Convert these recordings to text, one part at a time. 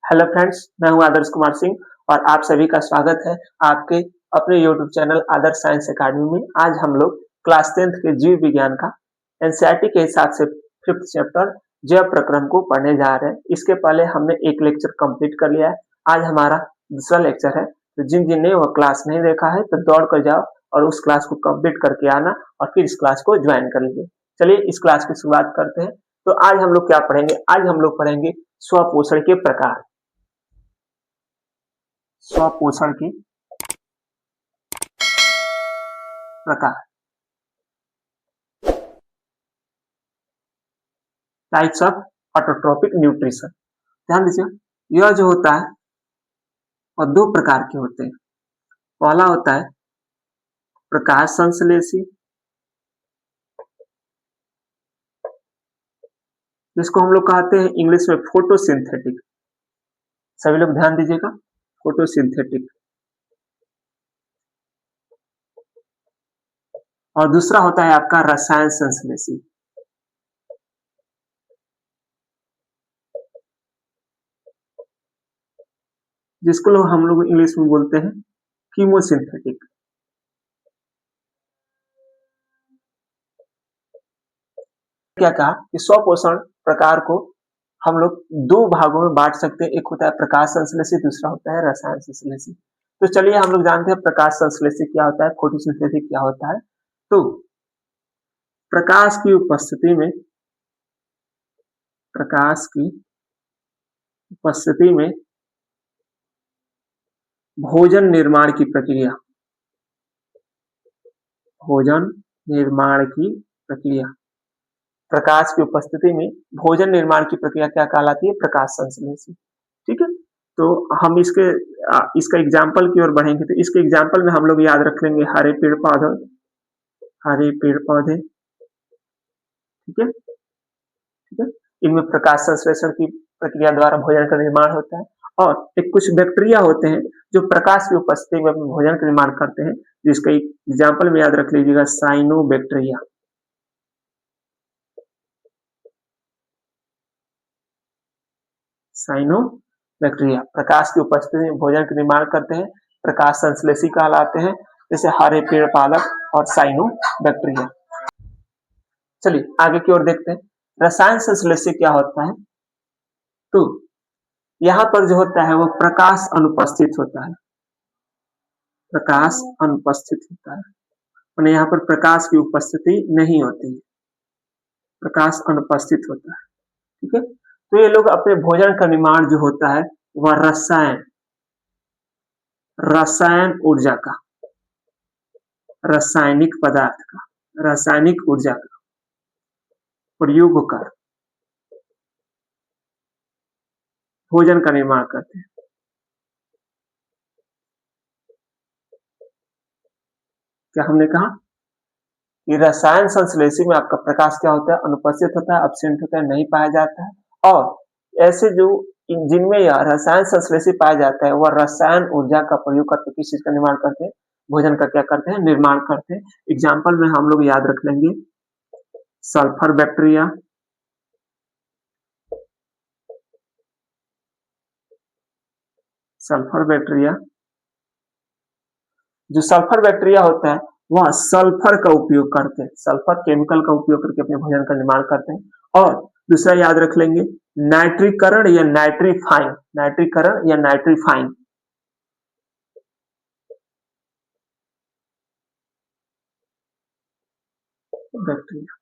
Hello friends, मैं हूं आदर्श कुमार सिंह और आप सभी का स्वागत है आपके अपने यूट्यूब चैनल आदर्श साइंस एकेडमी में। आज हम लोग क्लास 10th के जीव विज्ञान का एनसीईआरटी के हिसाब से 5th चैप्टर जैव प्रक्रम को पढ़ने जा रहे हैं। इसके पहले हमने एक लेक्चर कंप्लीट कर लिया है। आज हमारा दूसरा लेक्चर है, तो जिन जिन ने वह क्लास नहीं देखा है तो दौड़ कर जाओ और उस क्लास को कंप्लीट करके आना और फिर इस क्लास को ज्वाइन कर लीजिए। चलिए इस क्लास की शुरुआत करते हैं। तो आज हम लोग क्या पढ़ेंगे? आज हम लोग पढ़ेंगे स्वपोषण के प्रकार। स्वपोषण के प्रकार, टाइप्स ऑफ ऑटोट्रोपिक न्यूट्रिशन। ध्यान दीजिए, यह जो होता है और दो प्रकार के होते हैं। पहला होता है प्रकाश संश्लेषी, जिसको हम लोग कहते हैं इंग्लिश में फोटोसिंथेटिक। सभी लोग ध्यान दीजिएगा, फोटोसिंथेटिक। और दूसरा होता है आपका रसायन संश्लेषी, जिसको हम लोग इंग्लिश में बोलते हैं कीमोसिंथेटिक। क्या कहा कि स्वपोषण प्रकार को हम लोग दो भागों में बांट सकते हैं। एक होता है प्रकाश संश्लेषी, दूसरा होता है रसायन संश्लेषी। तो चलिए हम लोग जानते हैं प्रकाश संश्लेषी क्या होता है, फोटोसिंथेटिक क्या होता है। तो प्रकाश की उपस्थिति में भोजन निर्माण की प्रक्रिया, प्रकाश की उपस्थिति में भोजन निर्माण की प्रक्रिया क्या कहलाती है? प्रकाश संश्लेषी। ठीक है, तो हम इसका एग्जाम्पल की ओर बढ़ेंगे। तो इसके एग्जाम्पल में हम लोग याद रख लेंगे हरे पेड़ पौधे। ठीक है, इनमें प्रकाश संश्लेषण की प्रक्रिया द्वारा भोजन का निर्माण होता है। और एक कुछ बैक्टीरिया होते हैं जो प्रकाश की उपस्थिति में अपने भोजन का निर्माण करते हैं, जिसका एग्जाम्पल में याद रख लीजिएगा साइनोबैक्टीरिया। प्रकाश की उपस्थिति में भोजन का निर्माण करते हैं, प्रकाश संश्लेषी कहलाते हैं, जैसे हरे पेड़ पालक और साइनोबैक्टीरिया। चलिए आगे की ओर देखते हैं, रसायन संश्लेषी क्या होता है। तो यहाँ पर जो होता है वो प्रकाश अनुपस्थित होता है, मैंने यहाँ पर प्रकाश की उपस्थिति नहीं होती है, प्रकाश अनुपस्थित होता है। ठीक है, तो ये लोग अपने भोजन का निर्माण जो होता है वह रसायन ऊर्जा का, रासायनिक पदार्थ का, रासायनिक ऊर्जा का प्रयोग कर भोजन का निर्माण करते हैं। क्या हमने कहा कि रसायन संश्लेषी में आपका प्रकाश क्या होता है? अनुपस्थित होता है, अब्सेंट होता है, नहीं पाया जाता है। और ऐसे जो जिनमें यह रसायन संश्लेषी पाया जाता है वह रसायन ऊर्जा का प्रयोग करके किस चीज का निर्माण करते हैं? भोजन का क्या करते हैं? निर्माण करते हैं। एग्जाम्पल में हम लोग याद रख लेंगे सल्फर बैक्टीरिया, जो सल्फर बैक्टीरिया होता है वह सल्फर का उपयोग करते हैं, सल्फर केमिकल का उपयोग करके अपने भोजन का निर्माण करते हैं। और दूसरा याद रख लेंगे नाइट्रीकरण या नाइट्रीफाइन बैक्टीरिया।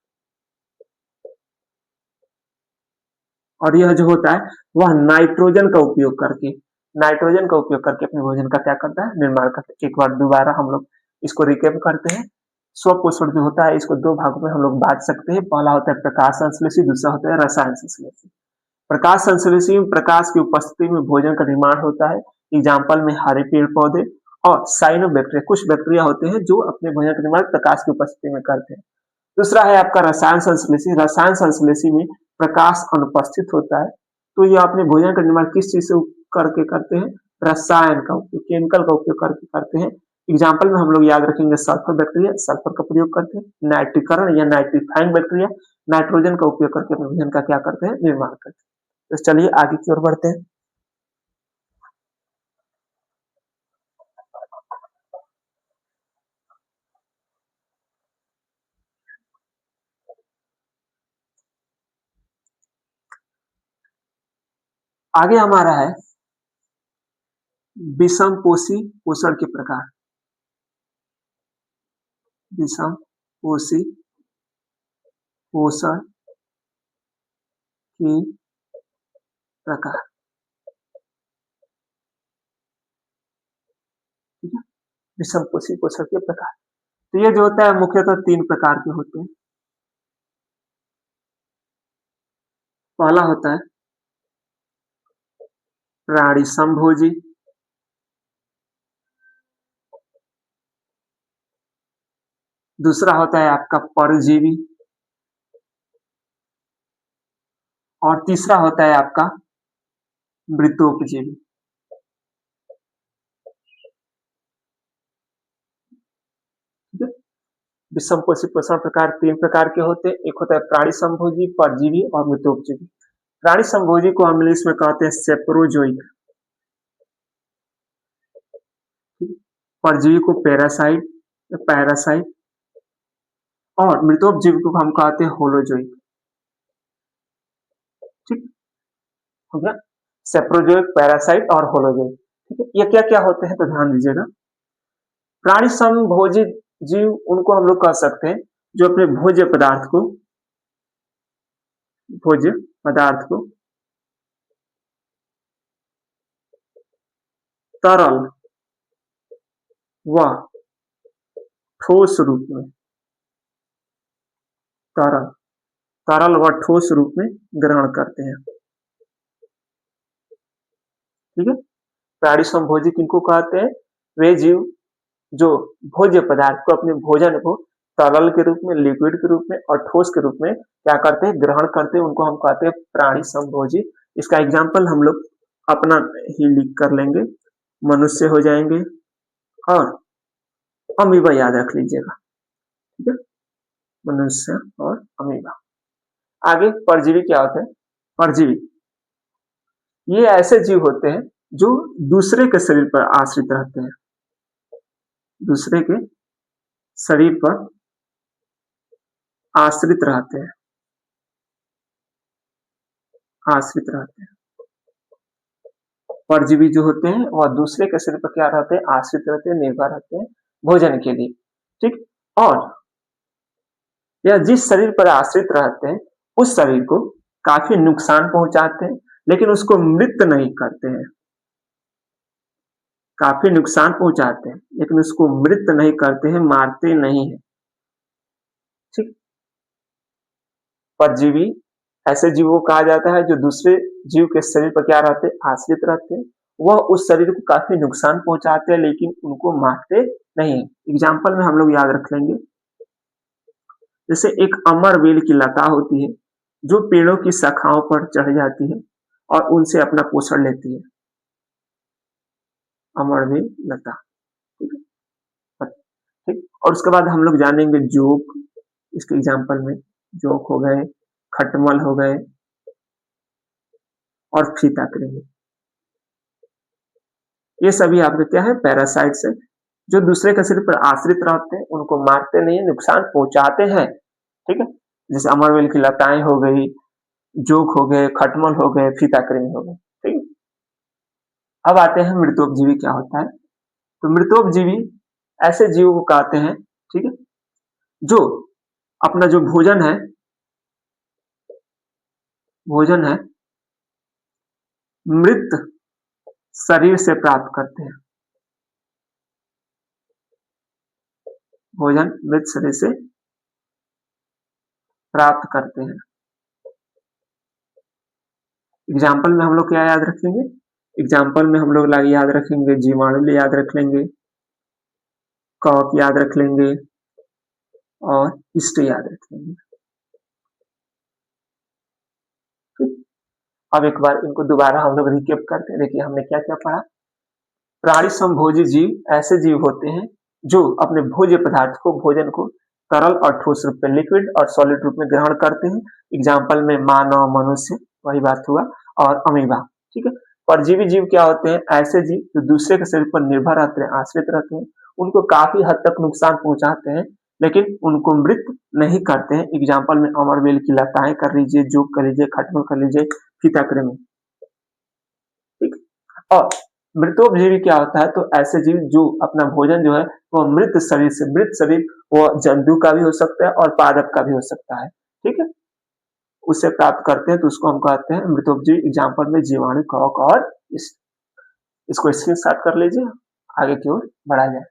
और यह जो होता है वह नाइट्रोजन का उपयोग करके अपने भोजन का क्या करता है? निर्माण करता है। एक बार दोबारा हम लोग इसको रिकैप करते हैं। स्वपोषण जो होता है इसको दो भागों में हम लोग बांट सकते हैं। पहला होता है प्रकाश संश्लेषी, दूसरा होता है रसायन संश्लेषी। प्रकाश संश्लेषी में प्रकाश की उपस्थिति में भोजन का निर्माण होता है। एग्जाम्पल में हरे पेड़ पौधे और साइनोबैक्टीरिया, कुछ बैक्टीरिया होते हैं जो अपने भोजन का निर्माण प्रकाश की उपस्थिति में करते हैं। दूसरा है आपका रसायन संश्लेषी। रसायन संश्लेषी में प्रकाश अनुपस्थित होता है, तो ये अपने भोजन का निर्माण किस चीज से करके करते हैं? रसायन का उपयोग, केमिकल का उपयोग करके करते हैं। एग्जाम्पल में हम लोग याद रखेंगे सल्फर बैक्टीरिया, सल्फर का प्रयोग करते हैं। नाइट्रीकरण या नाइट्रीफाइन बैक्टीरिया नाइट्रोजन का उपयोग करके अपने भोजन का क्या करते हैं? निर्माण करते हैं। तो चलिए आगे की ओर बढ़ते हैं। आगे हमारा है विषमपोषी पोषण के प्रकार। विषमपोषी पोषण के प्रकार, ठीक है, विषमपोषी पोषण के प्रकार। तो ये जो होता है मुख्यतः 3 प्रकार के होते हैं। पहला होता है प्राणी समभोजी, दूसरा होता है आपका परजीवी, और तीसरा होता है आपका मृतोपजीवी। ठीक है, विषमपोषी पोषण प्रकार 3 प्रकार के होते हैं। एक होता है प्राणी समभोजी, परजीवी और मृतोपजीवी। प्राणी समभोजी को हम इंग्लिश में कहते हैं सेप्रोजोइक, परजीवी को पैरासाइट और मृतोपजीवी को हम कहते हैं होलोजोइक। ठीक हो गया, सेप्रोजोइक, पैरासाइट और होलोजोइक। ठीक है, ये क्या क्या होते हैं तो ध्यान दीजिएगा। प्राणी समभोजी जीव उनको हम लोग कह सकते हैं जो अपने भोज्य पदार्थ को तरल व ठोस रूप में ग्रहण करते हैं। ठीक है, प्राणी समभोजी किनको कहते हैं? वे जीव जो भोज्य पदार्थ को, अपने भोजन को तरल के रूप में, लिक्विड के रूप में और ठोस के रूप में क्या करते हैं? ग्रहण करते हैं। उनको हम कहते हैं प्राणी समभोजी। इसका एग्जाम्पल हम लोग अपना ही लिख कर लेंगे, मनुष्य हो जाएंगे और अमीबा याद रख लीजिएगा। ठीक है, मनुष्य और अमीबा। आगे परजीवी क्या होते हैं? परजीवी ये ऐसे जीव होते हैं जो दूसरे के शरीर पर आश्रित रहते हैं, दूसरे के शरीर पर आश्रित रहते हैं। परजीवी जो होते हैं वह दूसरे के शरीर पर क्या रहते हैं? आश्रित रहते हैं, निर्भर रहते हैं भोजन के लिए। ठीक, और यह जिस शरीर पर आश्रित रहते हैं उस शरीर को काफी नुकसान पहुंचाते हैं, लेकिन उसको मृत नहीं करते हैं। काफी नुकसान पहुंचाते हैं लेकिन उसको मृत नहीं करते हैं, मारते नहीं है। ठीक, परजीवी ऐसे जीवों को कहा जाता है जो दूसरे जीव के शरीर पर क्या रहते हैं? आश्रित रहते हैं। वह उस शरीर को काफी नुकसान पहुंचाते हैं लेकिन उनको मारते नहीं। एग्जाम्पल में हम लोग याद रख लेंगे, जैसे एक अमरवेल की लता होती है जो पेड़ों की शाखाओं पर चढ़ जाती है और उनसे अपना पोषण लेती है। अमरवेल लता, ठीक है, ठीक। और उसके बाद हम लोग जानेंगे जोक, इसके एग्जाम्पल में जोक हो गए, खटमल हो गए और फीताकृमि। ये सभी आपके क्या है? पैरासाइट्स है जो दूसरे के शरीर पर आश्रित रहते हैं, उनको मारते नहीं, नुकसान पहुंचाते हैं। ठीक है, जैसे अमरवेल की लताएं हो गई, जोक हो गए, खटमल हो गए, फीताकृमि हो गए। ठीक है, अब आते हैं मृतोपजीवी क्या होता है। तो मृतोपजीवी ऐसे जीवों को कहते हैं, ठीक है, जो अपना जो भोजन है मृत शरीर से प्राप्त करते हैं। भोजन मृत शरीर से प्राप्त करते हैं। एग्जाम्पल में हम लोग क्या याद रखेंगे? एग्जाम्पल में हम लोग याद रखेंगे जीवाणु याद रख लेंगे, कवक याद रख लेंगे और इष्ट याद रख लेंगे। अब एक बार इनको दोबारा हम लोग रिकेप करते हैं। देखिए हमने क्या क्या पढ़ा। प्राणी समभोजी जीव ऐसे जीव होते हैं जो अपने भोज्य पदार्थ को, भोजन को तरल और ठोस रूप में, लिक्विड और सॉलिड रूप में ग्रहण करते हैं। एग्जाम्पल में मानव, मनुष्य, वही बात हुआ, और अमीबा। ठीक है, परजीवी जीव क्या होते हैं? ऐसे जीव जो दूसरे के शरीर पर निर्भर रहते हैं, आश्रित रहते हैं, उनको काफी हद तक नुकसान पहुंचाते हैं लेकिन उनको मृत नहीं करते हैं। एग्जाम्पल में अमरवेल की लताएं कर लीजिए, जोक कर लीजिए, खटमल कर लीजिए, फीताकृमि। और मृतोपजीवी क्या होता है, तो ऐसे जीव जो अपना भोजन जो है वो मृत शरीर वो जंतु का भी हो सकता है और पादप का भी हो सकता है, ठीक है, उससे प्राप्त करते हैं, तो उसको हम कहते हैं मृतोपजीवी। एग्जाम्पल में जीवाणु, कवक और इसको स्क्रीनशॉट कर लीजिए, आगे की ओर बढ़ा जाए।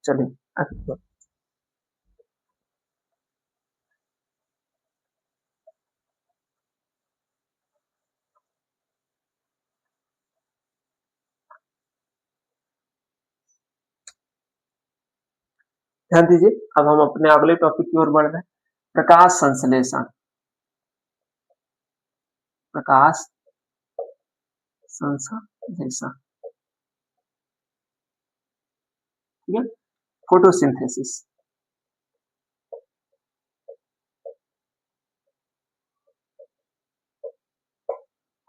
चलिए आगे। ध्यान दीजिए, अब हम अपने अगले टॉपिक की ओर बढ़ रहे हैं, प्रकाश संश्लेषण। प्रकाश संश्लेषण, ठीक है, फोटोसिंथेसिस।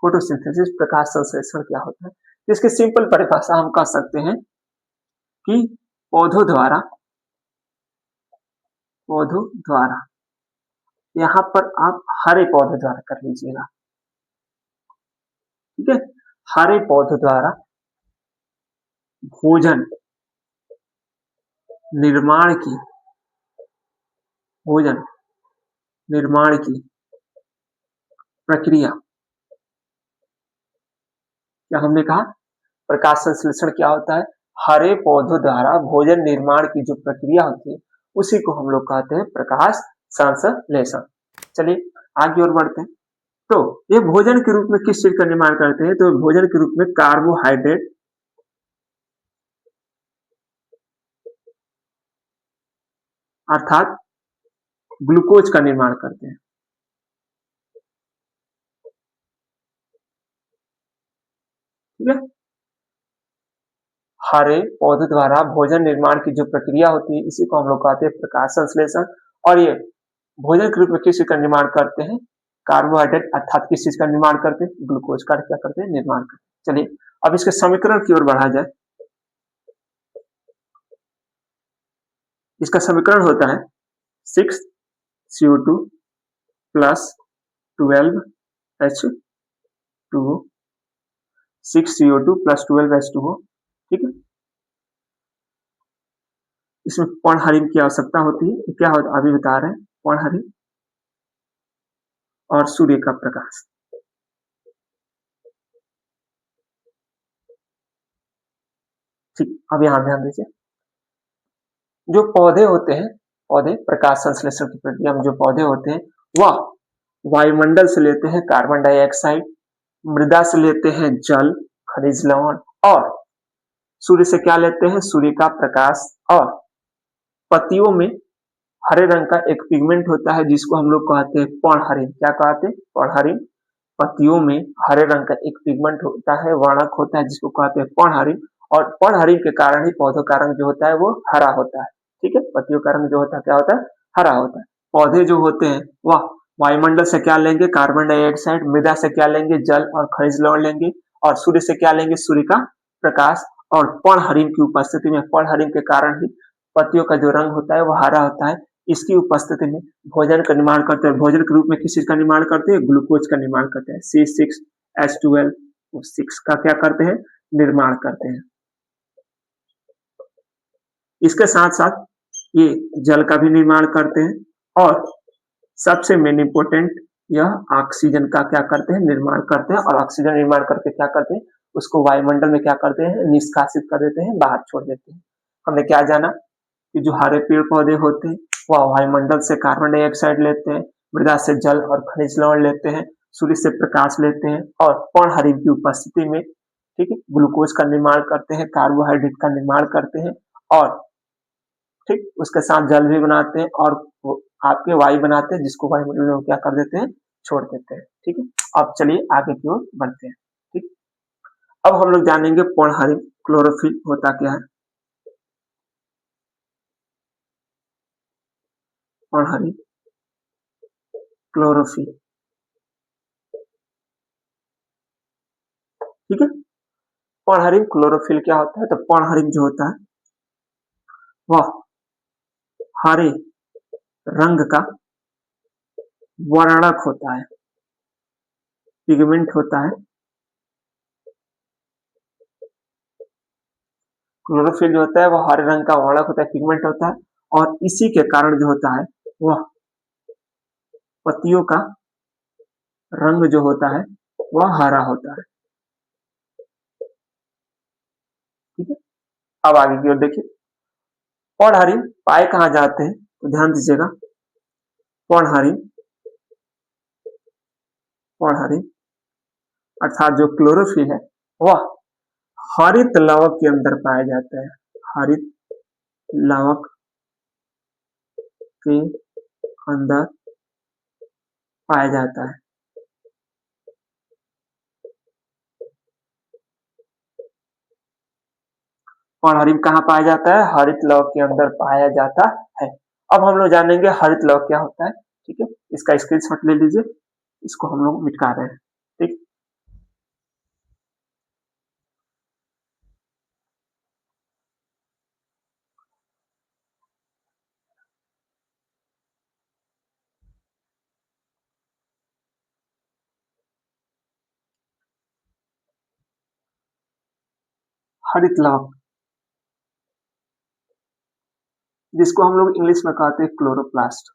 फोटोसिंथेसिस प्रकाश संश्लेषण क्या होता है, इसकी सिंपल परिभाषा हम कह सकते हैं कि पौधों द्वारा यहाँ पर आप हरे पौधे द्वारा कर लीजिएगा, ठीक है, हरे पौधों द्वारा भोजन निर्माण की प्रक्रिया, क्या हमने कहा, प्रकाश संश्लेषण क्या होता है, हरे पौधों द्वारा भोजन निर्माण की जो प्रक्रिया होती है उसी को हम लोग कहते हैं प्रकाश संश्लेषण। चलिए आगे और बढ़ते हैं। तो ये भोजन के रूप में किस चीज का निर्माण करते हैं, तो भोजन के रूप में कार्बोहाइड्रेट अर्थात ग्लूकोज का निर्माण करते हैं, ठीक है, हरे पौधे द्वारा भोजन निर्माण की जो प्रक्रिया होती है इसी को हम लोग कहते हैं प्रकाश संश्लेषण। और ये भोजन के रूप में किस चीज का निर्माण करते हैं, कार्बोहाइड्रेट अर्थात किस चीज का निर्माण करते हैं, ग्लूकोज का क्या करते हैं, निर्माण करते हैं। चलिए अब इसके समीकरण की ओर बढ़ा जाए। इसका समीकरण होता है 6CO2 plus 12H2O, 6CO2 plus 12H2O, ठीक है, इसमें पर्णहरित की आवश्यकता होती है, क्या होता है अभी बता रहे हैं, पर्णहरित और सूर्य का प्रकाश। ठीक, अब यहां ध्यान दीजिए, जो पौधे होते हैं, पौधे प्रकाश संश्लेषण की प्रक्रिया में जो पौधे होते हैं वह वायुमंडल से लेते हैं कार्बन डाइऑक्साइड, मृदा से लेते हैं जल, खनिज लवण, और सूर्य से क्या लेते हैं, सूर्य का प्रकाश। और पत्तियों में हरे रंग का एक पिगमेंट होता है जिसको हम लोग कहते हैं पर्णहरित, क्या कहते हैं, पर्णहरित। पत्तियों में हरे रंग का एक पिगमेंट होता है, वर्णक होता है जिसको कहते हैं पर्णहरित, और पर्णहरित के कारण ही पौधों का रंग जो होता है वो हरा होता है, ठीक है, पत्तियों का रंग जो होता है क्या होता है, हरा होता है। पौधे जो होते हैं वह वायुमंडल से क्या लेंगे, कार्बन डाइऑक्साइड, मृदा से क्या लेंगे, जल और खनिज लवण लेंगे, और सूर्य से क्या लेंगे, सूर्य का प्रकाश। और पर्णहरित की उपस्थिति में, पर्णहरित के कारण ही पत्तियों का जो रंग होता है वो हरा होता है। इसकी उपस्थिति में भोजन का निर्माण करते हैं, भोजन के रूप में किस चीज का निर्माण करते हैं, ग्लूकोज का निर्माण करते हैं, C6H12O6 का क्या करते हैं, निर्माण करते हैं। इसके साथ साथ ये जल का भी निर्माण करते हैं, और सबसे मेन इंपोर्टेंट यह ऑक्सीजन का क्या करते हैं, निर्माण करते हैं, और ऑक्सीजन निर्माण करके क्या करते हैं, उसको वायुमंडल में क्या करते हैं, निष्कासित कर देते हैं, बाहर छोड़ देते हैं। हमने क्या जाना कि जो हरे पेड़ पौधे होते हैं वह वायुमंडल से कार्बन डाइऑक्साइड लेते हैं, मृदा से जल और खनिज लवण लेते हैं, सूर्य से प्रकाश लेते हैं, और पर्णहरित की उपस्थिति में, ठीक है, ग्लूकोज का निर्माण करते हैं, कार्बोहाइड्रेट का निर्माण करते हैं, और ठीक उसके साथ जल भी बनाते हैं, और आपके वायु बनाते हैं जिसको वायुमंडल में क्या कर देते हैं, छोड़ देते हैं, ठीक है। अब चलिए आगे की ओर बढ़ते हैं, ठीक। अब हम लोग जानेंगे पर्णहरित क्लोरोफिल होता क्या है। पर्णहरित क्लोरोफिल, ठीक है, पर्णहरित क्लोरोफिल क्या होता है, तो पर्णहरित जो होता है वह हरे रंग का वर्णक होता है, पिगमेंट होता है, क्लोरोफिल जो होता है वो हरे रंग का वर्णक होता है, पिगमेंट होता है, और इसी के कारण जो होता है वह पत्तियों का रंग जो होता है वह हरा होता है। ठीक है, अब आगे की ओर देखिए। पर्णहरिण पाए कहाँ जाते हैं, तो ध्यान दीजिएगा। पर्णहरिण पर्णहरिण अर्थात जो क्लोरोफिल है वह हरित लवक के अंदर पाया जाता है, हरित लवक के अंदर पाया जाता है। पर्णहरिण कहाँ पाया जाता है, हरित लवक के अंदर पाया जाता है। अब हम लोग जानेंगे हरित लवक क्या होता है। ठीक है, इसका स्क्रीनशॉट ले लीजिए, इसको हम लोग मिटा रहे हैं। ठीक, हरित लवक जिसको हम लोग इंग्लिश में कहते हैं क्लोरोप्लास्ट।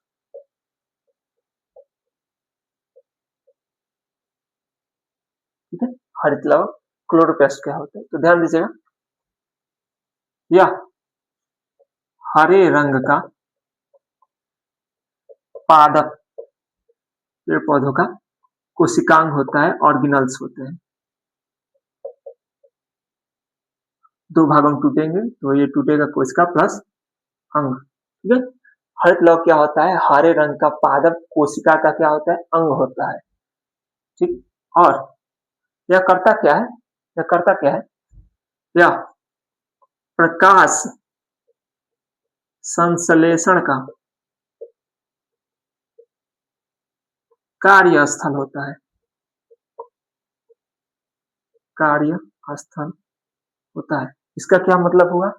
ठीक है, हरित लवक क्लोरोप्लास्ट क्या होता है, तो ध्यान दीजिएगा। यह हरे रंग का पादप पेड़ पौधों का कोशिकांग होता है, ऑर्गेनल्स होते हैं। दो भागों में टूटेंगे तो ये टूटेगा कोशिका प्लस अंग। ठीक है, हरित लवक क्या होता है, हरे रंग का पादप कोशिका का क्या होता है, अंग होता है। ठीक, और यह करता क्या है, यह करता क्या है, यह प्रकाश संश्लेषण का कार्य स्थल होता है, कार्य स्थल होता है। इसका क्या मतलब हुआ,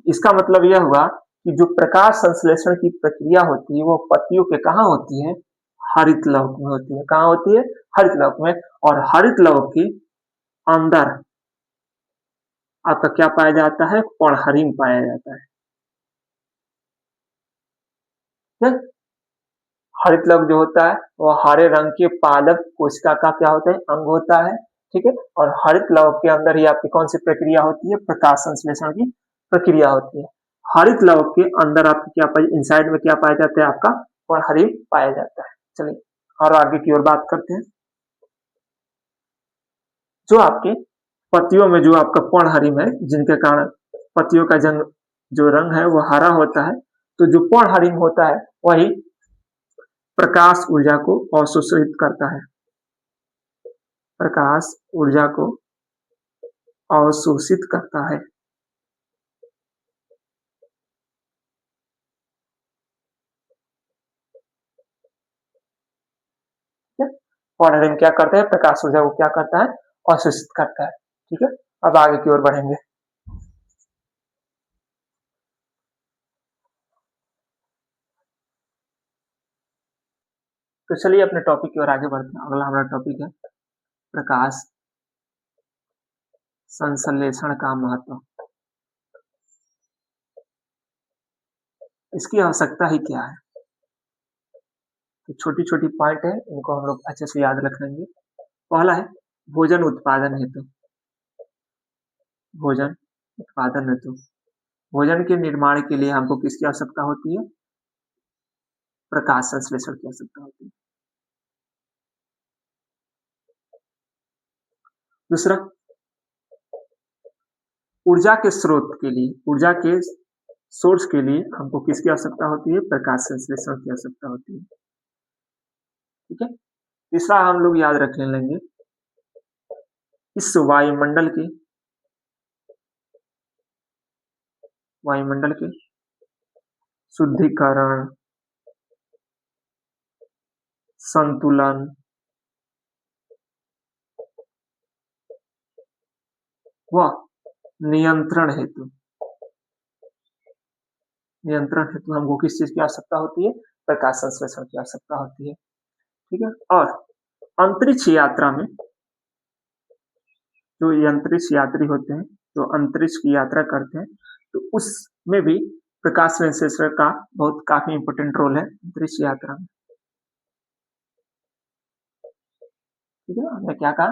इसका मतलब यह हुआ कि जो प्रकाश संश्लेषण की प्रक्रिया होती है वो पत्तियों के कहाँ होती है, हरित लवक में होती है। कहाँ होती है, हरित लवक में। और हरित लवक के अंदर आपका क्या पाया जाता है, पर्णहरिण पाया जाता है। ठीक? हरित लवक जो होता है वो हरे रंग के पादप कोशिका का क्या होता है, अंग होता है। ठीक है, और हरित लवक के अंदर ही आपकी कौन सी प्रक्रिया होती है, प्रकाश संश्लेषण की प्रक्रिया होती है। हरित लवक के अंदर आपको क्या पाया, इनसाइड में क्या पाया जाता है, आपका पर्णहरिण पाया जाता है। चलिए और आगे की ओर बात करते हैं। जो आपके पत्तियों में जो आपका पर्णहरिण है, जिनके कारण पत्तियों का जंग जो रंग है वो हरा होता है, तो जो पर्णहरिण होता है वही प्रकाश ऊर्जा को अवशोषित करता है, प्रकाश ऊर्जा को अवशोषित करता है। पर्णहरिण क्या करता है, प्रकाश ऊर्जा को क्या करता है, अवशोषित करता है। ठीक है, अब आगे की ओर बढ़ेंगे। तो चलिए अपने टॉपिक की ओर आगे बढ़ते हैं। अगला हमारा टॉपिक है प्रकाश संश्लेषण का महत्व। इसकी आवश्यकता ही क्या है, तो छोटी छोटी पॉइंट है, इनको हम लोग अच्छे से याद रख लेंगे। पहला है भोजन उत्पादन हेतु, भोजन उत्पादन हेतु भोजन के निर्माण के लिए हमको किसकी आवश्यकता होती है, प्रकाश संश्लेषण की आवश्यकता होती है। दूसरा, ऊर्जा के स्रोत के लिए, ऊर्जा के सोर्स के लिए हमको किसकी आवश्यकता होती है, प्रकाश संश्लेषण की आवश्यकता होती है। ठीक है, तीसरा हम लोग याद रख लेंगे, इस वायुमंडल के शुद्धिकरण, संतुलन व नियंत्रण हेतु, नियंत्रण हेतु हमको किस चीज की आवश्यकता होती है, प्रकाश संश्लेषण की आवश्यकता होती है। ठीक है, और अंतरिक्ष यात्रा में जो अंतरिक्ष यात्री होते हैं जो अंतरिक्ष की यात्रा करते हैं, तो उसमें भी प्रकाश संश्लेषण का बहुत काफी इंपॉर्टेंट रोल है अंतरिक्ष यात्रा में। ठीक है, हमने क्या कहा,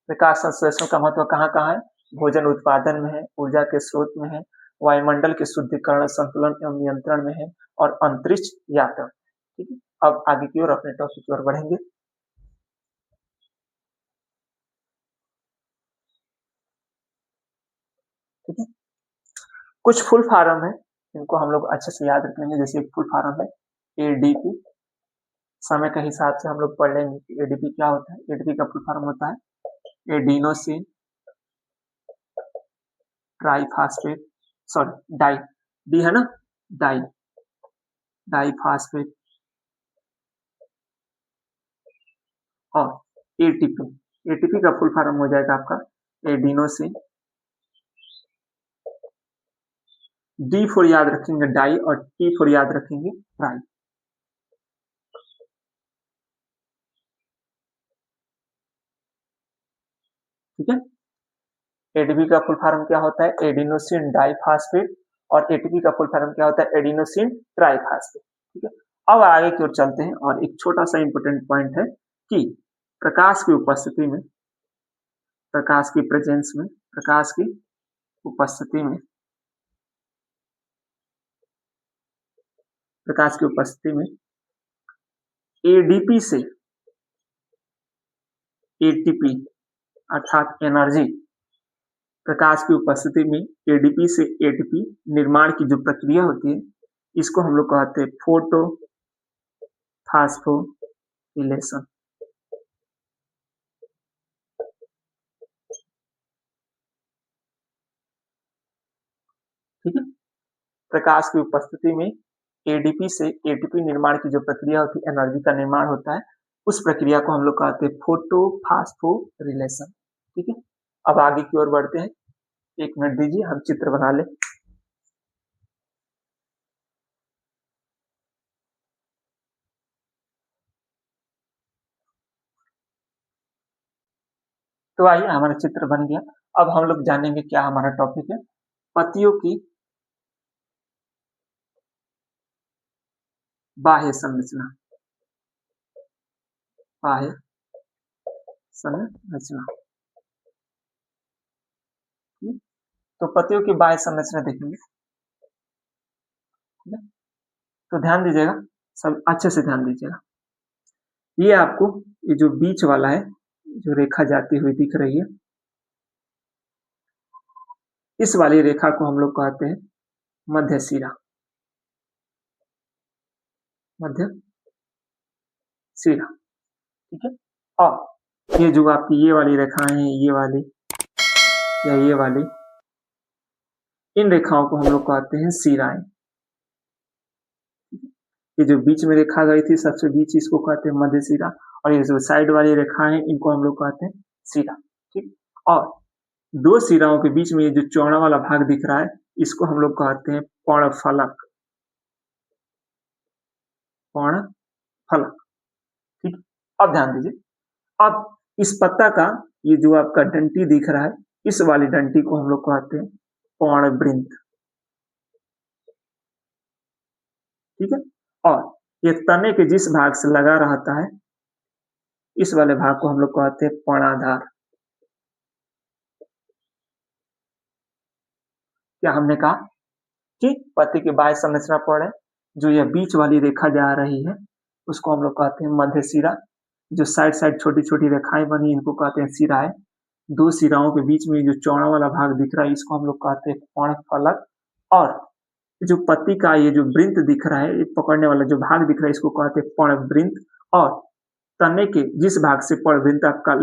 प्रकाश संश्लेषण का महत्व कहाँ कहाँ है, भोजन उत्पादन में है, ऊर्जा के स्रोत में है, वायुमंडल के शुद्धिकरण, संतुलन एवं नियंत्रण में है, और अंतरिक्ष यात्रा। ठीक है, अब आगे की ओर अपने टॉपिक की ओर बढ़ेंगे। ठीक है, कुछ फुल फॉर्म है, इनको हम लोग अच्छे से याद रखेंगे। जैसे एक फुल फॉर्म है एडीपी, समय के हिसाब से हम लोग पढ़ लेंगे कि एडीपी क्या होता है। एडीपी का फुल फॉर्म होता है adenosine triphosphate, sorry di, D है ना, डाई, डाइफॉस्फेट, और एटीपी। एटीपी का फुल फॉर्म हो जाएगा आपका एडिनोसिन, डी फॉर याद रखेंगे डाई, और टी फॉर याद रखेंगे ट्राई। ठीक है, एटीपी का फुल फॉर्म क्या होता है, एडिनोसिन डाइफॉस्फेट, और एटीपी का फुल फॉर्म क्या होता है, एडिनोसिन ट्राइफॉस्फेट। ठीक है, अब आगे की ओर चलते हैं, और एक छोटा सा इंपॉर्टेंट पॉइंट है कि प्रकाश की उपस्थिति में, प्रकाश की प्रेजेंस में, प्रकाश की उपस्थिति में, प्रकाश की उपस्थिति में एडीपी से एटीपी अर्थात एनर्जी, प्रकाश की उपस्थिति में एडीपी से एटीपी निर्माण की जो प्रक्रिया होती है, इसको हम लोग कहते हैं फोटो फास्फोरिलेशन। ठीक है, प्रकाश की उपस्थिति में एडीपी से एटीपी निर्माण की जो प्रक्रिया होती है, एनर्जी का निर्माण होता है, उस प्रक्रिया को हम लोग कहते हैं फोटो फास्फोरिलेशन। ठीक है, अब आगे की ओर बढ़ते हैं। एक मिनट दीजिए, हम चित्र बना ले। तो आइए, हमारा चित्र बन गया। अब हम लोग जानेंगे क्या हमारा टॉपिक है, पत्तियों की बाह्य संरचना, बाह्य संरचना। तो पत्तियों की बाह्य संरचना देखेंगे। ठीक है, तो ध्यान दीजिएगा, सब अच्छे से ध्यान दीजिएगा। ये आपको, ये जो बीच वाला है, जो रेखा जाती हुई दिख रही है, इस वाली रेखा को हम लोग कहते हैं मध्य शिरा, मध्य शिरा। ठीक है, और ये जो आपकी ये वाली रेखाएं हैं, ये वाली या ये वाली, इन रेखाओं को हम लोग कहते हैं शिराएं। ये जो बीच में रेखा गई थी सबसे बीच, इसको कहते हैं मध्य शिरा, और ये जो साइड वाली रेखा है, इनको हम लोग कहते हैं शिरा। ठीक, और दो शिराओं के बीच में ये जो चौड़ा वाला भाग दिख रहा है, इसको हम लोग कहते हैं पर्णफलक, पर्णफलक। ठीक, अब ध्यान दीजिए, अब इस पत्ता का ये जो आपका डंटी दिख रहा है, इस वाली डंटी को हम लोग कहते हैं पर्णवृंत। ठीक है, और ये तने के जिस भाग से लगा रहता है, इस वाले भाग को हम लोग कहते हैं पर्णाधार। क्या हमने कहा कि पत्ती की बाह्य संरचना पढ़ है, जो यह बीच वाली रेखा जा रही है, उसको हम लोग कहते हैं मध्य शिरा। जो साइड साइड छोटी छोटी रेखाएं बनी, इनको कहते हैं शिराएं। दो शिराओं के बीच में जो चौड़ा वाला भाग दिख रहा है, इसको हम लोग कहते हैं पर्णफलक। और जो पत्ती का ये जो वृंत दिख रहा है, ये पकड़ने वाला जो भाग दिख रहा है, इसको कहते हैं पर्णवृंत। और तने के जिस भाग से पर्णवृंत आपका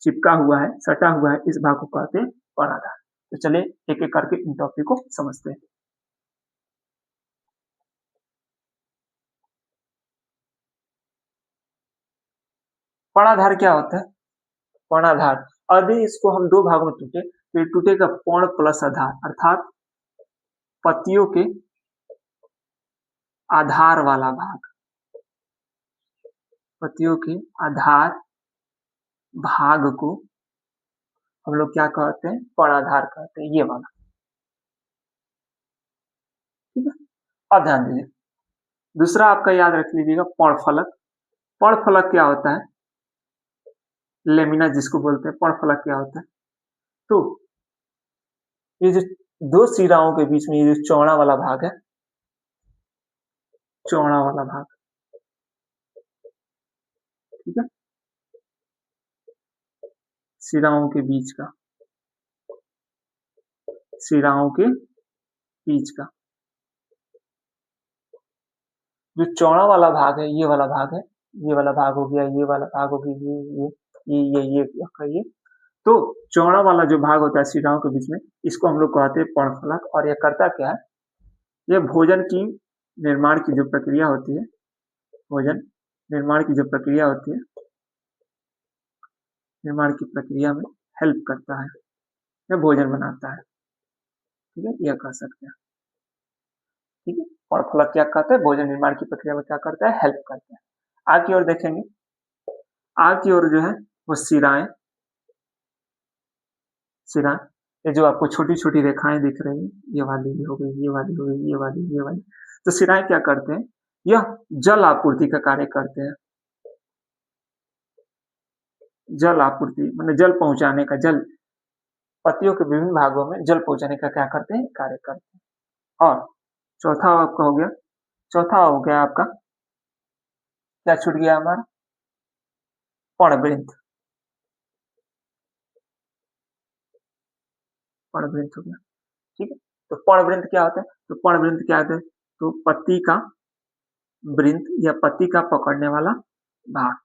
चिपका हुआ है, सटा हुआ है, इस भाग को कहते हैं पर्णाधार। तो चलिए एक एक करके इन टॉपिक को समझते हैं। पर्णाधार क्या होता है, पर्णाधार, यदि इसको हम दो भागों में टूटे, तो ये टूटेगा पर्ण प्लस आधार, अर्थात पत्तियों के आधार वाला भाग, पत्तियों के आधार भाग को हम लोग क्या कहते हैं, पर्णाधार कहते हैं, ये वाला। ठीक है, अब ध्यान दीजिए, दूसरा आपका याद रख लीजिएगा पर्णफलक। पर्णफलक क्या होता है, लेमिना जिसको बोलते हैं, पर्णफलक क्या होता है, तो ये जो दो सिराओं के बीच में ये जो चौड़ा वाला भाग है, चौड़ा वाला भाग, ठीक है, सिराओं के बीच का, सिराओं के बीच का जो चौड़ा वाला भाग है, ये वाला भाग है, ये वाला भाग हो गया, ये वाला भाग हो गया, ये आपका ये, तो चौड़ा वाला जो भाग होता है सिराओं के बीच में, इसको हम लोग कहते हैं पर्णफलक। और यह करता क्या है, यह भोजन की निर्माण की जो प्रक्रिया होती है, भोजन निर्माण की जो प्रक्रिया होती है, निर्माण की प्रक्रिया में हेल्प करता है, यह भोजन बनाता है। ठीक है, यह कह सकते हैं। ठीक है, पर्णफलक क्या कहते हैं, भोजन निर्माण की प्रक्रिया में क्या करता है, हेल्प करता है। आगे की ओर देखेंगे, आगे की ओर जो है वो सिराएं, सिरा, ये जो आपको छोटी छोटी रेखाएं दिख रही हैं, ये वाली भी हो गई, ये वाली हो गई, ये वाली, ये वाली, तो सिराएं क्या करते हैं, यह जल आपूर्ति का कार्य करते हैं। जल आपूर्ति मतलब जल पहुंचाने का, जल पत्तियों के विभिन्न भागों में जल पहुंचाने का क्या करते हैं, कार्य करते हैं। और चौथा आपका हो गया, चौथा हो गया आपका, क्या छूट गया हमारा, पर्णवृंत, पर्णवृंत हो गया। ठीक है, तो पर्णवृंत क्या होता है, तो पर्णवृंत क्या होता है, तो पत्ती का वृंत या पत्ती का पकड़ने वाला भाग।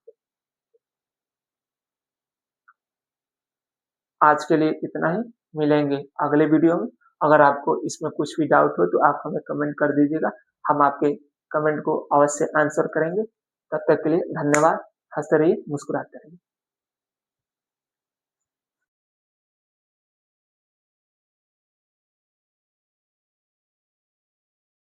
आज के लिए इतना ही, मिलेंगे अगले वीडियो में। अगर आपको इसमें कुछ भी डाउट हो तो आप हमें कमेंट कर दीजिएगा, हम आपके कमेंट को अवश्य आंसर करेंगे। तब तक के लिए धन्यवाद, हंसते रहिए, मुस्कुराते रहिए।